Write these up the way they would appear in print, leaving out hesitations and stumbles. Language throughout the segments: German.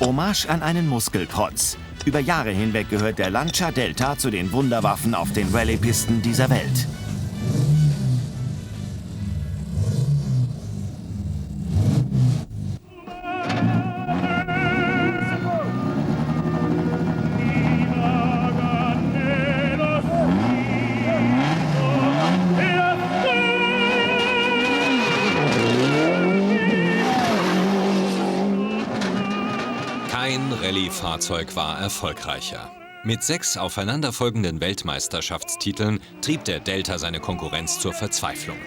Hommage an einen Muskelprotz. Über Jahre hinweg gehört der Lancia Delta zu den Wunderwaffen auf den Rallye-Pisten dieser Welt. Kein Rallye-Fahrzeug war erfolgreicher. Mit 6 aufeinanderfolgenden Weltmeisterschaftstiteln trieb der Delta seine Konkurrenz zur Verzweiflung.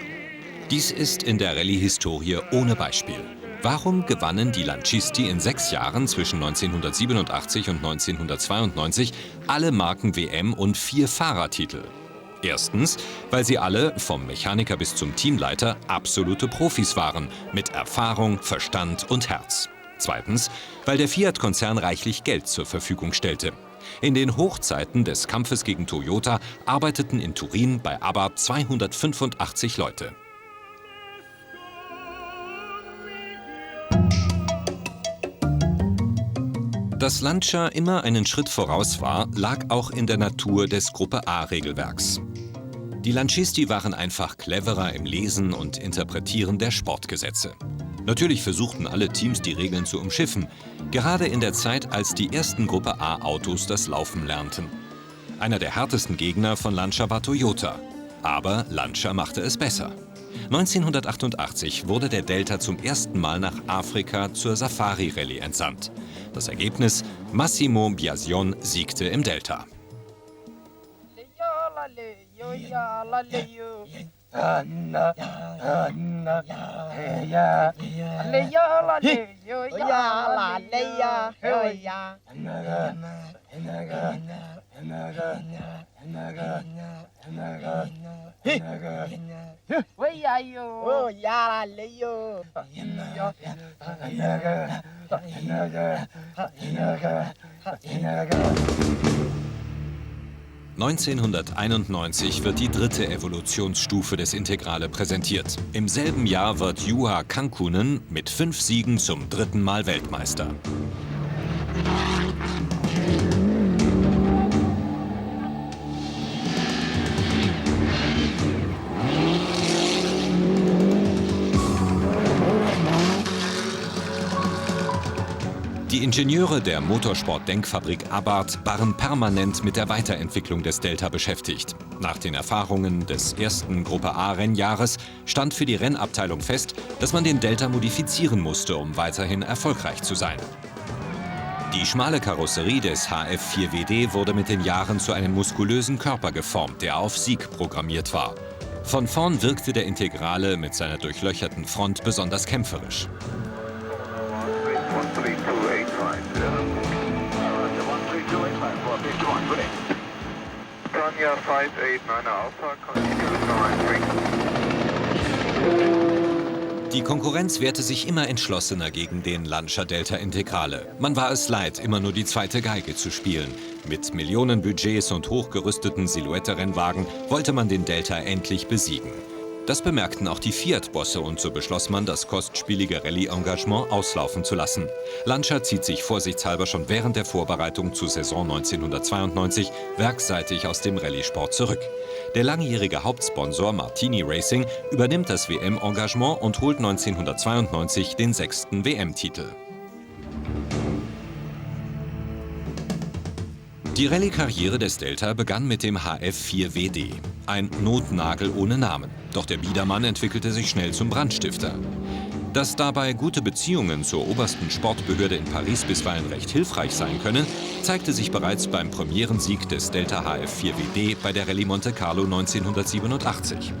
Dies ist in der Rallye-Historie ohne Beispiel. Warum gewannen die Lancisti in 6 Jahren zwischen 1987 und 1992 alle Marken-WM und 4 Fahrertitel? Erstens, weil sie alle, vom Mechaniker bis zum Teamleiter, absolute Profis waren, mit Erfahrung, Verstand und Herz. Zweitens, weil der Fiat-Konzern reichlich Geld zur Verfügung stellte. In den Hochzeiten des Kampfes gegen Toyota arbeiteten in Turin bei Abarth 285 Leute. Dass Lancia immer einen Schritt voraus war, lag auch in der Natur des Gruppe-A-Regelwerks. Die Lancisti waren einfach cleverer im Lesen und Interpretieren der Sportgesetze. Natürlich versuchten alle Teams, die Regeln zu umschiffen, gerade in der Zeit, als die ersten Gruppe-A-Autos das Laufen lernten. Einer der härtesten Gegner von Lancia war Toyota. Aber Lancia machte es besser. 1988 wurde der Delta zum ersten Mal nach Afrika zur Safari-Rallye entsandt. Das Ergebnis: Massimo Biasion siegte im Delta. ...1991 wird die dritte Evolutionsstufe des Integrale präsentiert. Im selben Jahr wird Juha Kankkunen mit 5 Siegen zum 3. Mal Weltmeister. Die Ingenieure der Motorsport-Denkfabrik Abarth waren permanent mit der Weiterentwicklung des Delta beschäftigt. Nach den Erfahrungen des ersten Gruppe-A-Rennjahres stand für die Rennabteilung fest, dass man den Delta modifizieren musste, um weiterhin erfolgreich zu sein. Die schmale Karosserie des HF4WD wurde mit den Jahren zu einem muskulösen Körper geformt, der auf Sieg programmiert war. Von vorn wirkte der Integrale mit seiner durchlöcherten Front besonders kämpferisch. Die Konkurrenz wehrte sich immer entschlossener gegen den Lancia Delta Integrale. Man war es leid, immer nur die zweite Geige zu spielen. Mit Millionenbudgets und hochgerüsteten Silhouette-Rennwagen wollte man den Delta endlich besiegen. Das bemerkten auch die Fiat-Bosse und so beschloss man, das kostspielige Rallye-Engagement auslaufen zu lassen. Lancia zieht sich vorsichtshalber schon während der Vorbereitung zur Saison 1992 werksseitig aus dem Rallye-Sport zurück. Der langjährige Hauptsponsor Martini Racing übernimmt das WM-Engagement und holt 1992 den 6. WM-Titel. Die Rallye-Karriere des Delta begann mit dem HF4WD, ein Notnagel ohne Namen. Doch der Biedermann entwickelte sich schnell zum Brandstifter. Dass dabei gute Beziehungen zur obersten Sportbehörde in Paris bisweilen recht hilfreich sein können, zeigte sich bereits beim Premierensieg des Delta HF4WD bei der Rallye Monte Carlo 1987.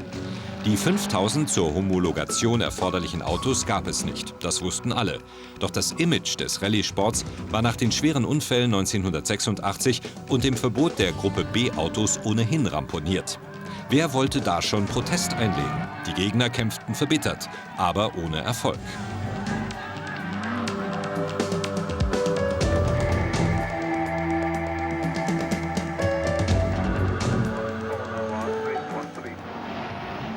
Die 5000 zur Homologation erforderlichen Autos gab es nicht, das wussten alle. Doch das Image des Rallye-Sports war nach den schweren Unfällen 1986 und dem Verbot der Gruppe B-Autos ohnehin ramponiert. Wer wollte da schon Protest einlegen? Die Gegner kämpften verbittert, aber ohne Erfolg.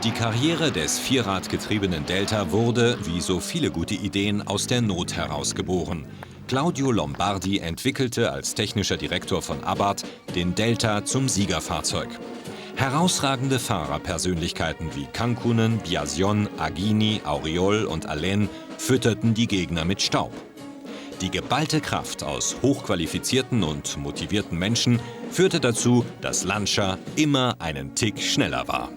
Die Karriere des vierradgetriebenen Delta wurde, wie so viele gute Ideen, aus der Not heraus geboren. Claudio Lombardi entwickelte als technischer Direktor von Abarth den Delta zum Siegerfahrzeug. Herausragende Fahrerpersönlichkeiten wie Kankkunen, Biasion, Aghini, Auriol und Allen fütterten die Gegner mit Staub. Die geballte Kraft aus hochqualifizierten und motivierten Menschen führte dazu, dass Lancia immer einen Tick schneller war.